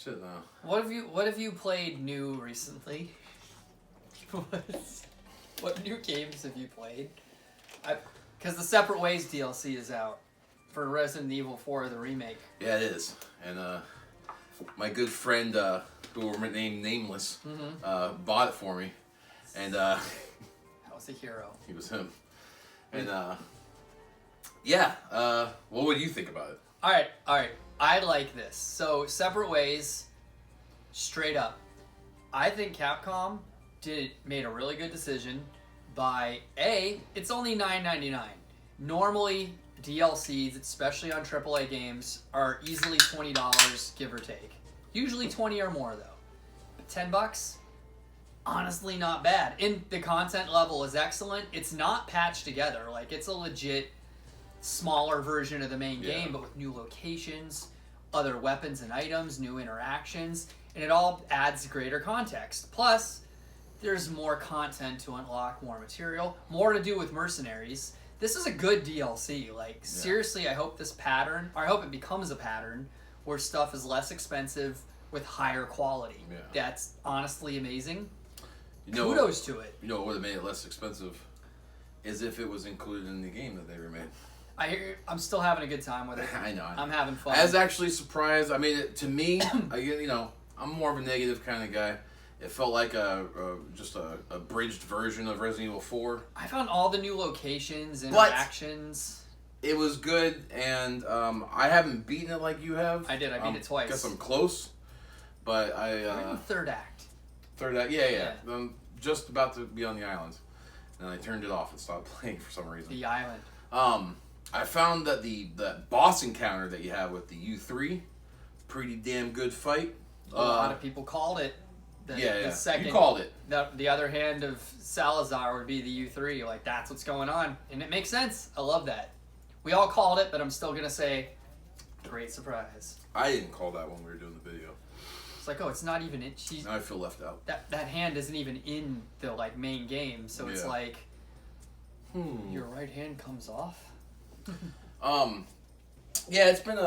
Shit, no. What have you played new recently? What new games have you played? Because the Separate Ways DLC is out for Resident Evil 4, the remake. Yeah, it is. And my good friend, who will remain nameless, bought it for me. And That was a hero. he was him. And yeah, what would you think about it? All right. I like this. So, Separate Ways, straight up. I think Capcom made a really good decision by it's only $9.99. Normally, DLCs, especially on AAA games, are easily $20, give or take. Usually 20 or more, though. But $10, honestly not bad. And the content level is excellent. It's not patched together. Like, it's a legit smaller version of the main game, but with new locations, other weapons and items, new interactions, and it all adds greater context. Plus, there's more content to unlock, more material, more to do with mercenaries. This is a good DLC. Like, seriously, I hope it becomes a pattern where stuff is less expensive with higher quality. Yeah. That's honestly amazing. Kudos to it. You know what would have made it less expensive? Is if it was included in the game that they remade. I'm still having a good time with it. I know. I'm having fun. I was actually surprised. I mean, to me, I'm more of a negative kind of guy. It felt like just a abridged version of Resident Evil 4. I found all the new locations, interactions. It was good, and I haven't beaten it like you have. I did. I beat it twice. Guess I'm close, but We're in the third act. Third act, yeah. I'm just about to be on the island, and I turned it off and stopped playing for some reason. The island. I found that the boss encounter that you have with the U3, pretty damn good fight. A lot of people called it. The second, you called it. The other hand of Salazar would be the U3. Like, that's what's going on. And it makes sense. I love that. We all called it, but I'm still going to say, great surprise. I didn't call that when we were doing the video. It's like, oh, it's not even in. Now I feel left out. That hand isn't even in the main game. So it's like, your right hand comes off. Yeah, it's been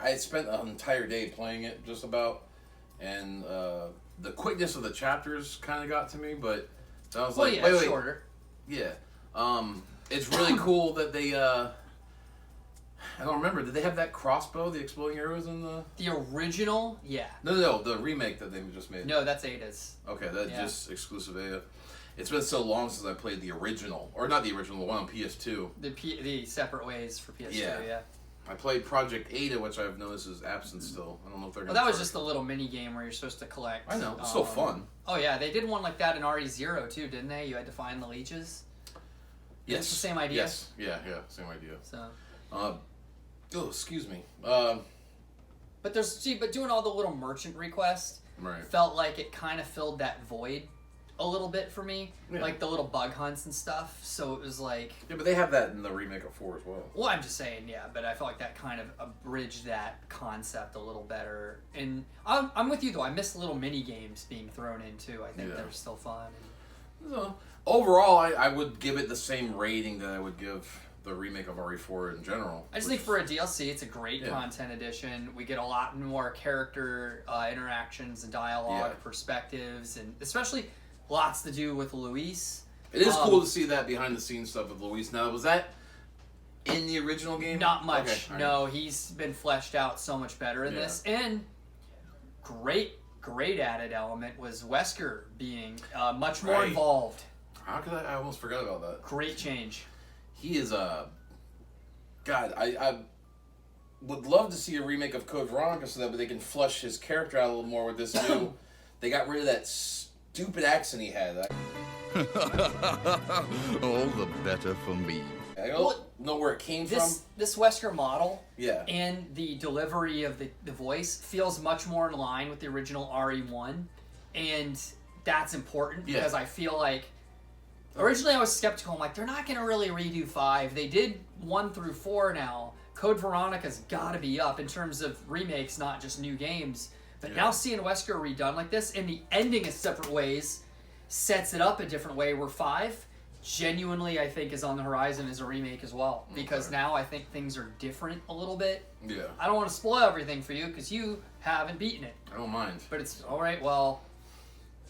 I spent an entire day playing it, just about. And the quickness of the chapters kind of got to me, but I was wait. Shorter. Yeah. It's really cool that they, I don't remember, did they have that crossbow, the exploding arrows in the... The original? Yeah. No, the remake that they just made. No, that's Ada's. Okay, that's just exclusive Ada. It's been so long since I played the original, or not the original, the one on PS2. The Separate Ways for PS2, yeah. I played Project Ada, which I've noticed is absent still. I don't know if they're going to... Well, that was just a little mini game where you're supposed to collect... I know, it's still fun. Oh yeah, they did one like that in RE0 too, didn't they? You had to find the leeches. Yes. It's the same idea. Yes, yeah, same idea. So... excuse me. But doing all the little merchant requests felt like it kind of filled that void a little bit for me. Yeah. Like the little bug hunts and stuff. So it was like... Yeah, but they have that in the remake of 4 as well. Well, I'm just saying, yeah, but I felt like that kind of abridged that concept a little better. And I'm with you, though. I miss little mini games being thrown in, too. I think they're still fun. So, overall, I would give it the same rating that I would give the remake of RE4 in general. I just think for a DLC, it's a great content edition. We get a lot more character interactions and dialogue, perspectives, and especially lots to do with Luis. It is cool to see that behind-the-scenes stuff with Luis. Now, was that in the original game? Not much. Okay, no, he's been fleshed out so much better in this. And great added element was Wesker being much more involved. How could I almost forgot about that. Great change. He is God, I would love to see a remake of Code Veronica so that they can flesh his character out a little more with this new... They got rid of that stupid accent he had. All the better for me. I don't know where it came from. This Wesker model Yeah. And the delivery of the voice feels much more in line with the original RE1. And that's important because I feel like originally I was skeptical. I'm like, they're not going to really redo 5. They did 1 through 4 now. Code Veronica's got to be up in terms of remakes, not just new games. But now seeing Wesker redone like this, and the ending of Separate Ways sets it up a different way, where 5 genuinely I think is on the horizon is a remake as well, because Okay. now I think things are different a little bit. Yeah. I don't want to spoil everything for you because you haven't beaten it, I don't mind. but it's all right. Well,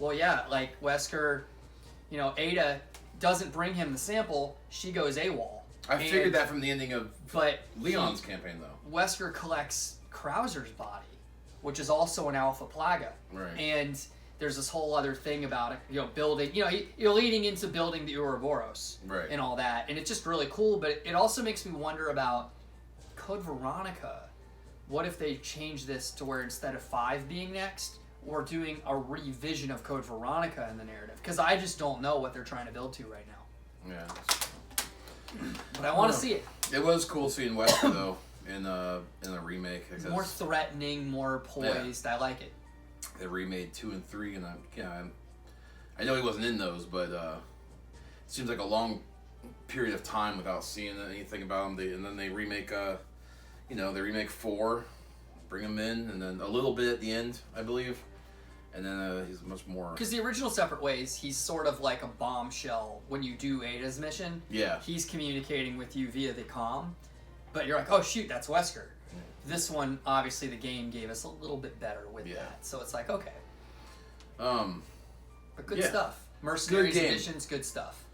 yeah, like Wesker, Ada doesn't bring him the sample; she goes AWOL. I figured that from the ending of But Leon's campaign, though. Wesker collects Krauser's body, which is also an Alpha Plaga. Right. And there's this whole other thing about it, building, you're leading into building the Ouroboros. Right. And all that. And it's just really cool, but it also makes me wonder about Code Veronica. What if they change this to where instead of 5 being next, we're doing a revision of Code Veronica in the narrative? Because I just don't know what they're trying to build to right now. Yeah. But I want to see it. It was cool seeing Wesker, though, in a remake. It's more threatening, more poised. I like it. They remade 2 and 3, and I know he wasn't in those, but it seems like a long period of time without seeing anything about him. And then they remake, they remake 4, bring him in, and then a little bit at the end, I believe, and then he's much more. Because the original Separate Ways, he's sort of like a bombshell when you do Ada's mission. Yeah. He's communicating with you via the comm, but you're like, oh shoot, that's Wesker. This one, obviously, the game gave us a little bit better with that, so it's like, okay. But good stuff. Mercenaries game. Editions, good stuff.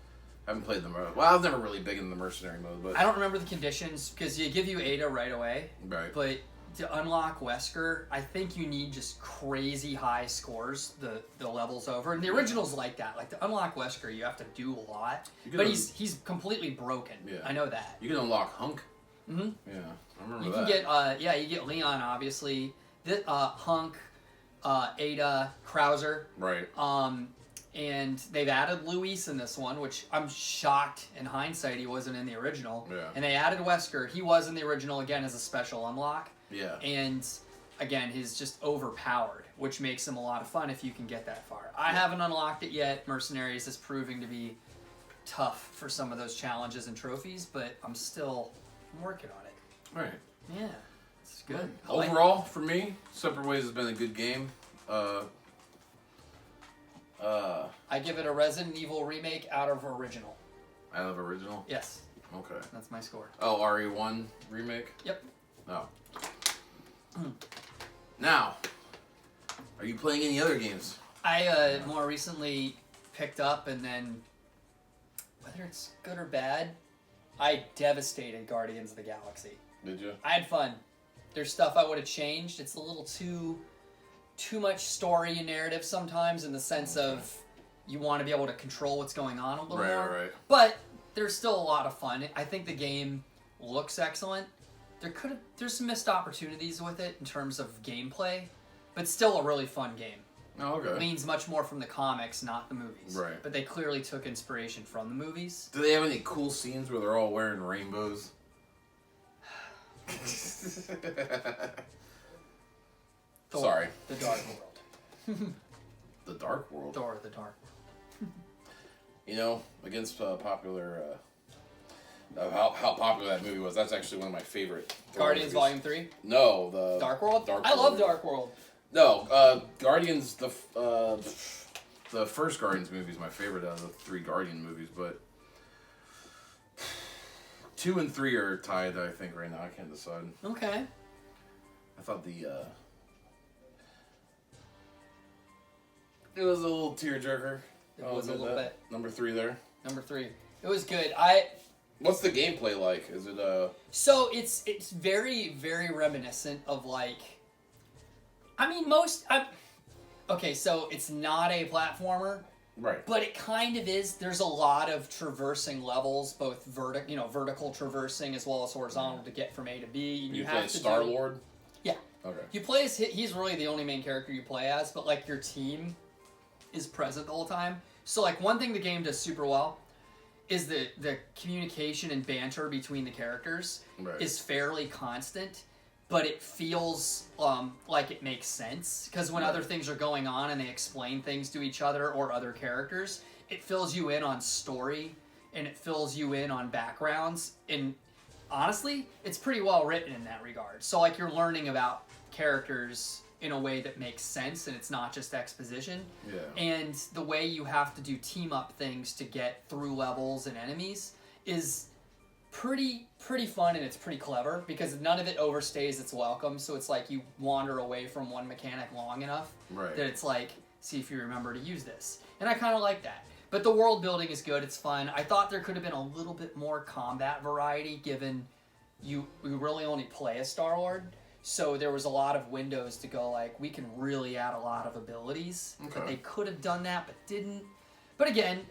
I haven't played them. Well, I was never really big in the mercenary mode, but I don't remember the conditions because you give you Ada right away, right. but to unlock Wesker, I think you need just crazy high scores the levels over. And the original's like that. Like to unlock Wesker, you have to do a lot, but he's completely broken. Yeah. I know that. You can unlock Hunk. Mm-hmm. Yeah, I remember You that. can get you get Leon obviously, Hunk, Ada, Krauser, Right. and they've added Luis in this one, which I'm shocked in hindsight he wasn't in the original. Yeah. And they added Wesker. He was in the original again as a special unlock. Yeah. And again, he's just overpowered, which makes him a lot of fun if you can get that far. I haven't unlocked it yet. Mercenaries is proving to be tough for some of those challenges and trophies, but I'm working on it. Right. Yeah, it's good. I like it. Overall, for me, Separate Ways has been a good game. I give it a Resident Evil remake out of original. Out of original? Yes, Okay. that's my score. Oh, RE1 remake? Yep. Oh. Now, are you playing any other games? I more recently picked up, and then, whether it's good or bad, I devastated Guardians of the Galaxy. Did you? I had fun. There's stuff I would have changed. It's a little too much story and narrative sometimes, in the sense of you want to be able to control what's going on a little more. Right. But there's still a lot of fun. I think the game looks excellent. There's some missed opportunities with it in terms of gameplay, but still a really fun game. Oh, okay. Leans much more from the comics, not the movies. Right. But they clearly took inspiration from the movies. Do they have any cool scenes where they're all wearing rainbows? Sorry. The Dark World. The Dark World. Thor, the Dark World. Against popular, how popular that movie was, that's actually one of my favorite. Guardians movies. Volume 3? No, the Dark World? Dark I love World. Dark World. No, Guardians, the first Guardians movie is my favorite out of the 3 Guardian movies, but 2 and 3 are tied, I think, right now. I can't decide. Okay. I thought it was a little tearjerker. It was a little bit. Number 3 there. Number 3. It was good. What's the gameplay like? Is it So it's very, very reminiscent of okay, so it's not a platformer, right? but it kind of is. There's a lot of traversing levels, both vertical traversing as well as horizontal to get from A to B. And You have play to Star-Lord? Yeah. Okay. You play as he's really the only main character you play as, but your team is present the whole time. So one thing the game does super well is the communication and banter between the characters is fairly constant, but it feels like it makes sense, because when other things are going on and they explain things to each other or other characters, it fills you in on story and it fills you in on backgrounds, and honestly, it's pretty well written in that regard. So you're learning about characters in a way that makes sense and it's not just exposition. Yeah. And the way you have to do team up things to get through levels and enemies is pretty fun, and it's pretty clever because none of it overstays its welcome. So it's like you wander away from one mechanic long enough that it's like, see if you remember to use this. And I kind of like that. But the world building is good. It's fun. I thought there could have been a little bit more combat variety given you really only play as Star-Lord. So there was a lot of windows to go like, we can really add a lot of abilities. Okay. But they could have done that, but didn't. But again,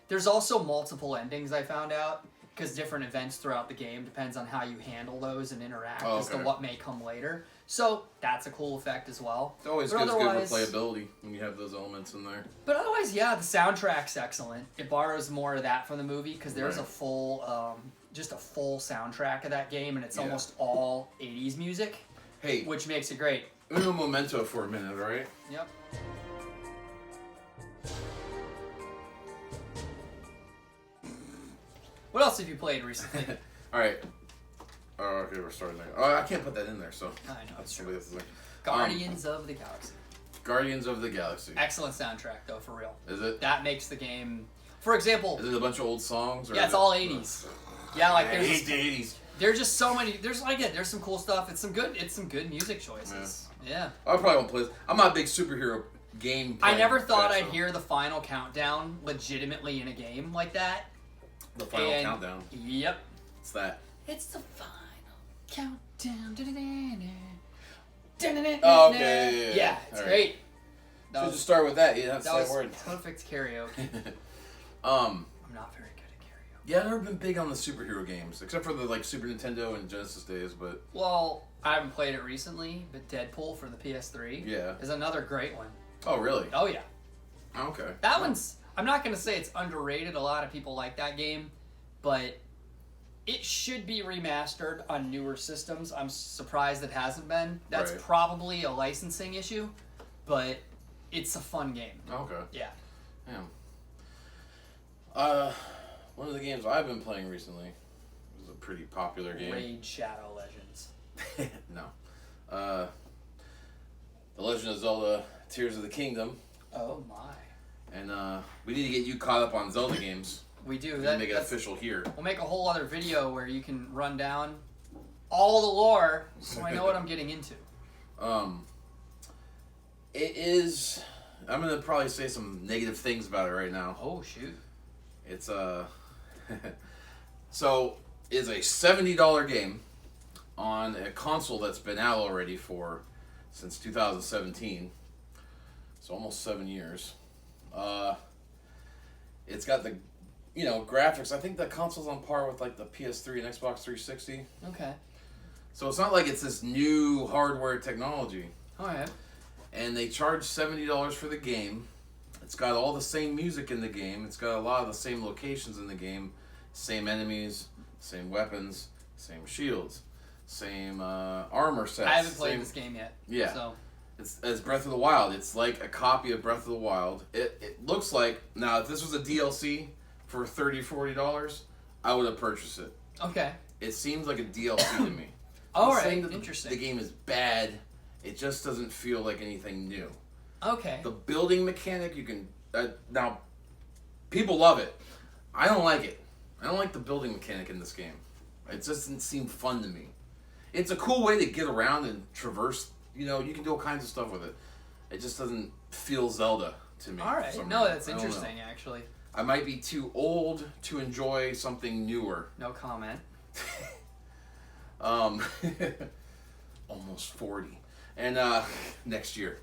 there's also multiple endings I found out because different events throughout the game depends on how you handle those and interact as to what may come later. So that's a cool effect as well. It always gives good replayability when you have those elements in there. But otherwise, yeah, the soundtrack's excellent. It borrows more of that from the movie because there's a full, just a full soundtrack of that game, and it's almost all 80s music. Hey, which makes it great. Uno Momento for a minute, all right? Yep. What else have you played recently? All right. Oh, okay, we're starting there. Oh, I can't put that in there, so I know, that's it's true. somebody else's thing. Guardians of the Galaxy. Guardians of the Galaxy. Excellent soundtrack, though, for real. Is it? That makes the game... For example... Is it a bunch of old songs? Or yeah, it's all 80s. Yeah, like I there's... hate the 80s. There's just so many... There's some cool stuff. It's some good music choices. Yeah. I probably won't play this. I'm not a big superhero game player. I never thought I'd hear the final countdown legitimately in a game like that. The final countdown? Yep. What's that? It's the final countdown. Oh, okay. Yeah, it's great. So just start with that. You don't have to say a word. Perfect karaoke. I'm not very good at karaoke. Yeah, I've never been big on the superhero games, except for the like Super Nintendo and Genesis days. But well, I haven't played it recently, but Deadpool for the PS3 is another great one. Oh, really? Oh, yeah. Okay. That one's... I'm not going to say it's underrated. A lot of people like that game, but it should be remastered on newer systems. I'm surprised it hasn't been. That's probably a licensing issue, but it's a fun game. Okay. Yeah. Yeah. One of the games I've been playing recently was a pretty popular game. Raid Shadow Legends. No. The Legend of Zelda Tears of the Kingdom. Oh, my. And we need to get you caught up on Zelda games. We do. We'll make it official here. We'll make a whole other video where you can run down all the lore so I know what I'm getting into. It is... I'm going to probably say some negative things about it right now. Oh, shoot. It's so, it's a $70 game on a console that's been out already since 2017. So almost 7 years. It's got the, graphics. I think the console's on par with like the PS3 and Xbox 360. Okay. So it's not like it's this new hardware technology. All right. And they charge $70 for the game. It's got all the same music in the game. It's got a lot of the same locations in the game. Same enemies, same weapons, same shields, same armor sets. I haven't played this game yet. Yeah. So. It's Breath of the Wild. It's like a copy of Breath of the Wild. It looks like... Now, if this was a DLC for $30, $40, I would have purchased it. Okay. It seems like a DLC to me. All right. Interesting. The game is bad. It just doesn't feel like anything new. Okay. The building mechanic, you can... now, people love it. I don't like it. I don't like the building mechanic in this game. It just doesn't seem fun to me. It's a cool way to get around and traverse... you can do all kinds of stuff with it. It just doesn't feel Zelda to me. All right. No, that's interesting, actually. I might be too old to enjoy something newer. No comment. Almost 40. And next year.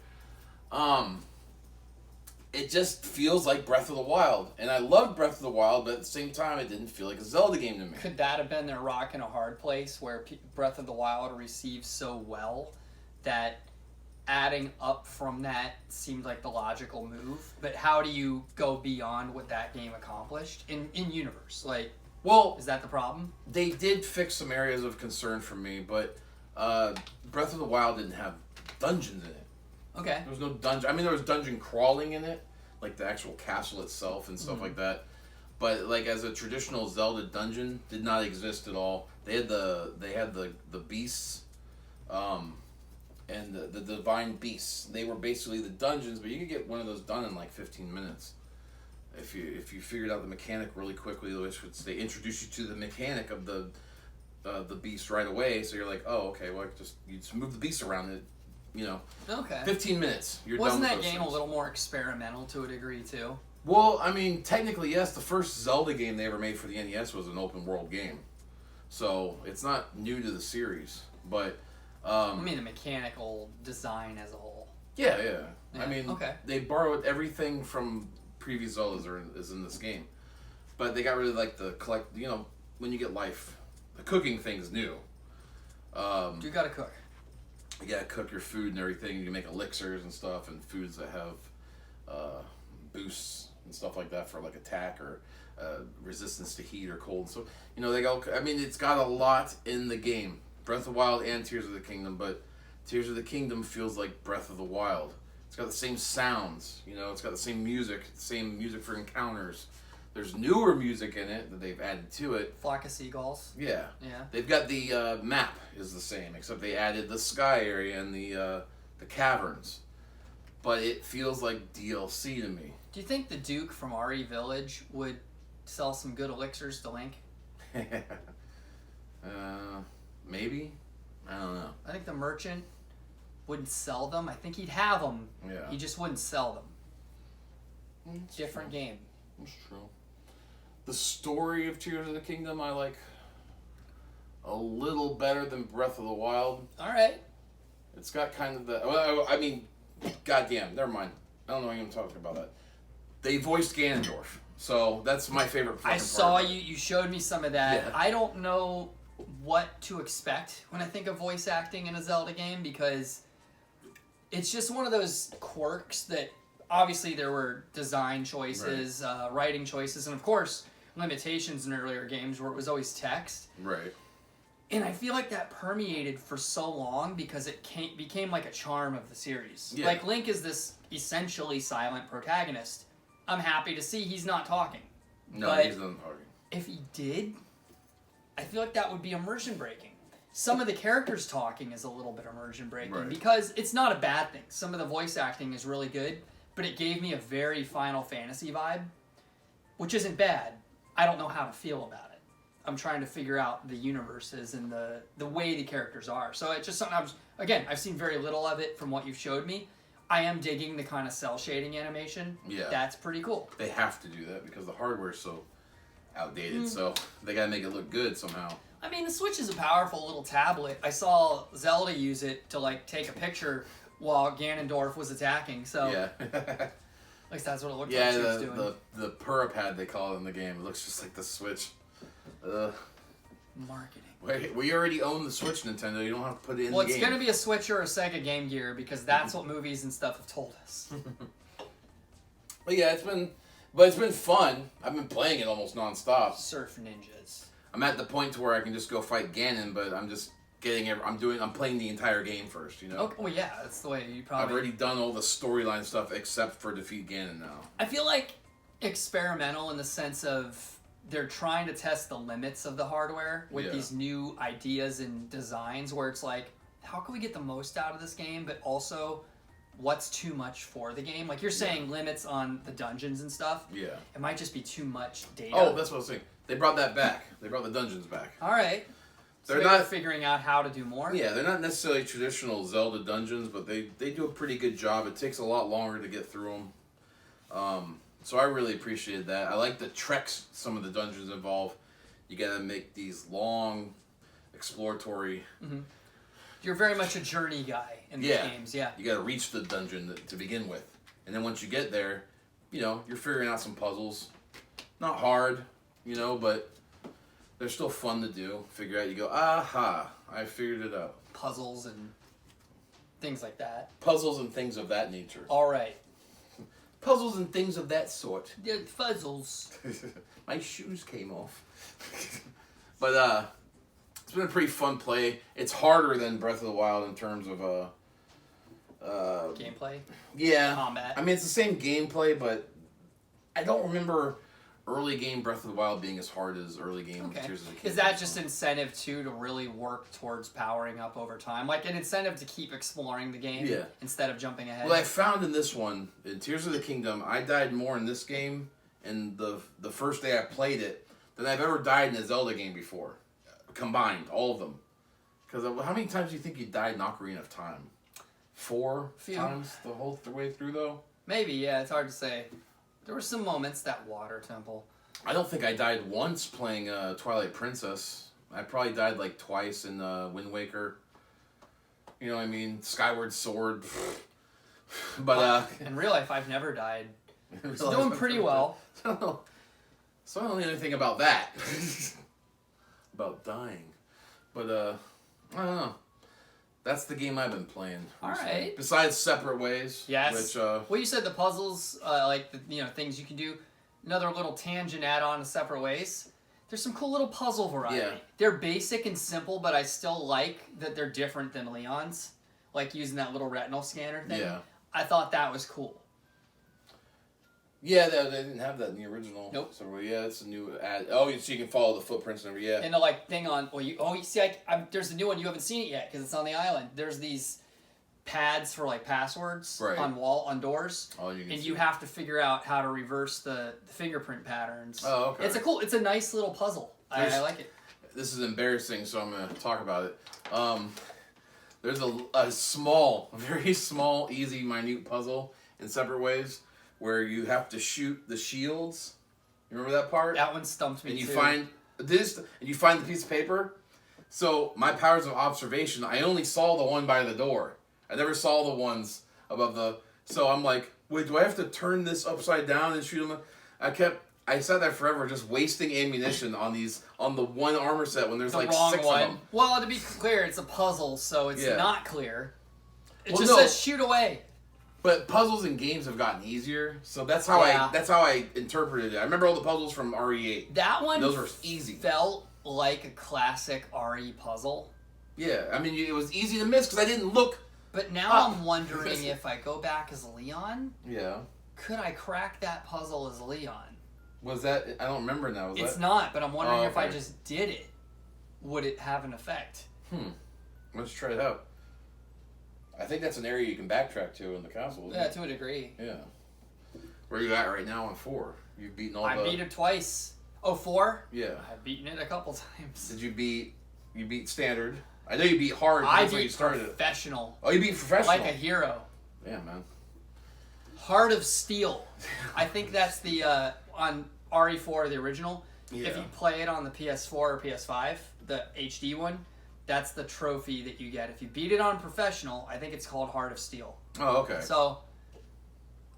It just feels like Breath of the Wild. And I loved Breath of the Wild, but at the same time, it didn't feel like a Zelda game to me. Could that have been their rock in a hard place where Breath of the Wild received so well that adding up from that seemed like the logical move? But how do you go beyond what that game accomplished in universe? Like, well, is that the problem? They did fix some areas of concern for me, but Breath of the Wild didn't have dungeons in it. Okay. There was no dungeon. I mean, there was dungeon crawling in it, like the actual castle itself and stuff like that. But like as a traditional Zelda dungeon, did not exist at all. They had the beasts and the divine beasts. They were basically the dungeons, but you could get one of those done in like 15 minutes. If you figured out the mechanic really quickly, which they introduce you to the mechanic of the beast right away, so you're like, oh, okay, well, you just move the beast around it, Okay. 15 minutes. You're Wasn't done that with those game things. a little more experimental to a degree too? Well, I mean, technically, yes. The first Zelda game they ever made for the NES was an open world game, so it's not new to the series. But I mean, the mechanical design as a whole. yeah. Yeah, I mean, okay. they borrowed everything from previous Zeldas is in this game, but they got rid of like the collect. When you get life, the cooking thing's new. You gotta cook. You gotta cook your food and everything. You can make elixirs and stuff, and foods that have boosts and stuff like that for like attack or resistance to heat or cold. So they go. I mean, it's got a lot in the game. Breath of the Wild and Tears of the Kingdom, but Tears of the Kingdom feels like Breath of the Wild. It's got the same sounds. It's got the same music for encounters. There's newer music in it that they've added to it. Flock of seagulls. Yeah. Yeah. They've got the map is the same, except they added the sky area and the caverns. But it feels like DLC to me. Do you think the Duke from RE Village would sell some good elixirs to Link? Maybe. I don't know. I think the merchant wouldn't sell them. I think he'd have them. Yeah. He just wouldn't sell them. It's Different true. game. That's true. The story of Tears of the Kingdom I like a little better than Breath of the Wild. All right. It's got kind of the... Well, I mean, goddamn, never mind. I don't know why I'm talking about that. They voiced Ganondorf, so that's my favorite fucking I saw part of it. you showed me some of that. Yeah. I don't know what to expect when I think of voice acting in a Zelda game because it's just one of those quirks that obviously there were design choices, writing choices, and of course limitations in earlier games where it was always text. Right. And I feel like that permeated for so long because it became like a charm of the series. Yeah. Like Link is this essentially silent protagonist. I'm happy to see he's not talking. No, But he's not talking. if he did, I feel like that would be immersion breaking. Some of the characters talking is a little bit immersion breaking Right. because it's not a bad thing. Some of the voice acting is really good, but it gave me a very Final Fantasy vibe, which isn't bad. I don't know how to feel about it. I'm trying to figure out the universes and the way the characters are. So it's just something I've seen very little of it from what you've showed me. I am digging the kind of cell shading animation. Yeah. That's pretty cool. They have to do that because the hardware's so outdated, so they gotta make it look good somehow. I mean, the Switch is a powerful little tablet. I saw Zelda use it to take a picture while Ganondorf was attacking. So Yeah. at least that's what it looked Yeah, like she was doing. the Purapad they call it in the game. It looks just like the Switch. Marketing. We already own the Switch, Nintendo. You don't have to put it in Well, the it's game. going to be a Switch or a Sega Game Gear because that's what movies and stuff have told us. But yeah, it's been fun. I've been playing it almost nonstop. Surf ninjas. I'm at the point to where I can just go fight Ganon, but I'm just I'm playing the entire game first, Okay, well, yeah, that's the way you probably... I've already done all the storyline stuff except for defeat Ganon now. I feel like experimental in the sense of they're trying to test the limits of the hardware with these new ideas and designs where it's like, how can we get the most out of this game, but also what's too much for the game? Like you're saying limits on the dungeons and stuff. Yeah. It might just be too much data. Oh, that's what I was saying. They brought that back. They brought the dungeons back. All right. So They're they're not figuring out how to do more. Yeah, they're not necessarily traditional Zelda dungeons, but they do a pretty good job. It takes a lot longer to get through them. So I really appreciated that. I like the treks some of the dungeons involve. You gotta make these long, exploratory... You're very much a journey guy in these games, yeah. You gotta reach the dungeon to begin with. And then once you get there, you're figuring out some puzzles. Not hard, but they're still fun to do. Figure out, you go, aha, I figured it out. Puzzles and things like that. Puzzles and things of that nature. All right. Puzzles and things of that sort. The puzzles. My shoes came off. But it's been a pretty fun play. It's harder than Breath of the Wild in terms of Gameplay. yeah. Combat. I mean, it's the same gameplay, but I don't remember early game Breath of the Wild being as hard as early game Okay. Tears of the Kingdom. Is that just incentive too to really work towards powering up over time? Like an incentive to keep exploring the game Yeah. instead of jumping ahead? Well, I found in this one, in Tears of the Kingdom, I died more in this game in the first day I played it than I've ever died in a Zelda game before. Combined, all of them. Because how many times do you think you died in Ocarina of Time? 4 Few. times the whole way through, though? Maybe, yeah, it's hard to say. There were some moments, that water temple. I don't think I died once playing Twilight Princess. I probably died like twice in Wind Waker. You know what I mean? Skyward Sword. But In real life, I've never died. It's Real doing life, pretty I've well. So I don't know anything about that. About dying. But I don't know. That's the game I've been playing. All recently. right. Besides Separate Ways. Yes. Which Well, you said the puzzles, like the things you can do. Another little tangent add-on to Separate Ways. There's some cool little puzzle variety. Yeah. They're basic and simple, but I still like that they're different than Leon's. Like using that little retinal scanner thing. Yeah. I thought that was cool. Yeah, they didn't have that in the original. Nope. So yeah, it's a new ad. Oh, so you can follow the footprints and everything. Yeah. And the like thing on, you see, there's a new one, you haven't seen it yet because it's on the island. There's these pads for like passwords Right. on doors. Oh, you can And see. you have to figure out how to reverse the fingerprint patterns. Oh, okay. It's a nice little puzzle. I like it. This is embarrassing, so I'm going to talk about it. There's a small, very small, easy, minute puzzle in Separate Ways where you have to shoot the shields. You remember that part? That one stumped me And you too. find this, and you find the piece of paper. So my powers of observation, I only saw the one by the door. I never saw the ones above the. So I'm like, wait, do I have to turn this upside down and shoot them? I sat there forever just wasting ammunition on the one armor set when there's the like wrong 6 one. of them. Well, to be clear, it's a puzzle, so it's Yeah. not clear. It Well, just no. says shoot away. But puzzles in games have gotten easier, so that's how Yeah. I interpreted it. I remember all the puzzles from RE8. That one Those were easy. felt like a classic RE puzzle. Yeah, I mean it was easy to miss because I didn't look. But now Oh. I'm wondering if I go back as Leon, Yeah, could I crack that puzzle as Leon? was that? I don't remember now. Was It's that? not, but I'm wondering Oh, if I okay. just did it, would it have an effect? Let's try it out. I think that's an area you can backtrack to in the console. Isn't Yeah, it? to a degree. Yeah. Where you at right now on 4? You've beaten all I the. beat it twice. Oh, 4? Yeah. I've beaten it a couple times. Did you beat? You beat standard. I know you beat hard. I That's where you beat started it. professional, Oh, you beat professional. like a hero. Yeah, man. Heart of Steel. I think that's the on RE4, the original. Yeah. If you play it on the PS4 or PS5, the HD one, that's the trophy that you get. If you beat it on professional, I think it's called Heart of Steel. Oh, okay. So,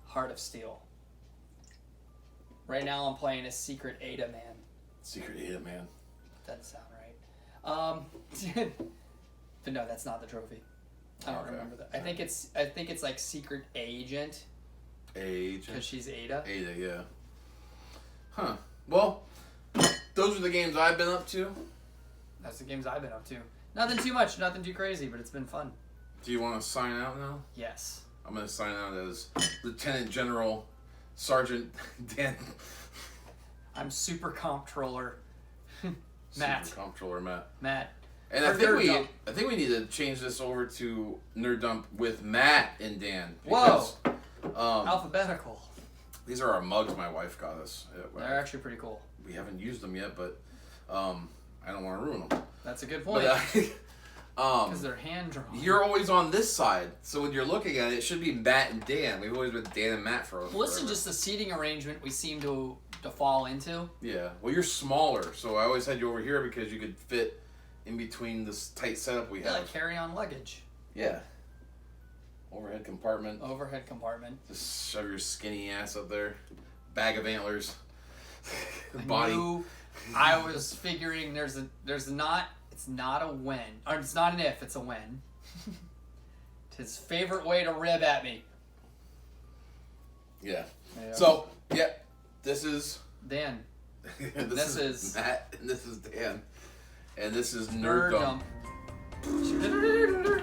Heart of Steel. Right now I'm playing as Secret Ada Man. Secret Ada, man. Doesn't sound right. But no, that's not the trophy. I don't Okay. remember that. I think it's like Secret Agent Age. because she's Ada. Ada, yeah. Huh. Well, those are the games I've been up to. That's the games I've been up to. Nothing too much, nothing too crazy, but it's been fun. Do you want to sign out now? Yes. I'm going to sign out as Lieutenant General Sergeant Dan. I'm Super Comptroller Matt. Super Comptroller Matt. Matt. And Or Nerd Dump. I think we need to change this over to Nerd Dump with Matt and Dan. Whoa. Because, Alphabetical. these are our mugs my wife got us. They're actually pretty cool. We haven't used them yet, but I don't want to ruin them. That's a good point. But Because they're hand drawn. you're always on this side, so when you're looking at it, it should be Matt and Dan. We've always been Dan and Matt for. Well, listen, forever. just the seating arrangement we seem to fall into. Yeah. Well, you're smaller, so I always had you over here because you could fit in between this tight setup we Yeah, have. like carry-on luggage. Yeah. Overhead compartment. Overhead compartment. Just shove your skinny ass up there. Bag of antlers. I Body. knew I was figuring it's not a when. Or it's not an if, it's a when. It's his favorite way to rib at me. Yeah. Yeah. So, yeah, this is Dan. this is Matt and this is Dan. And this is Nerd Nerd Dump. Dump.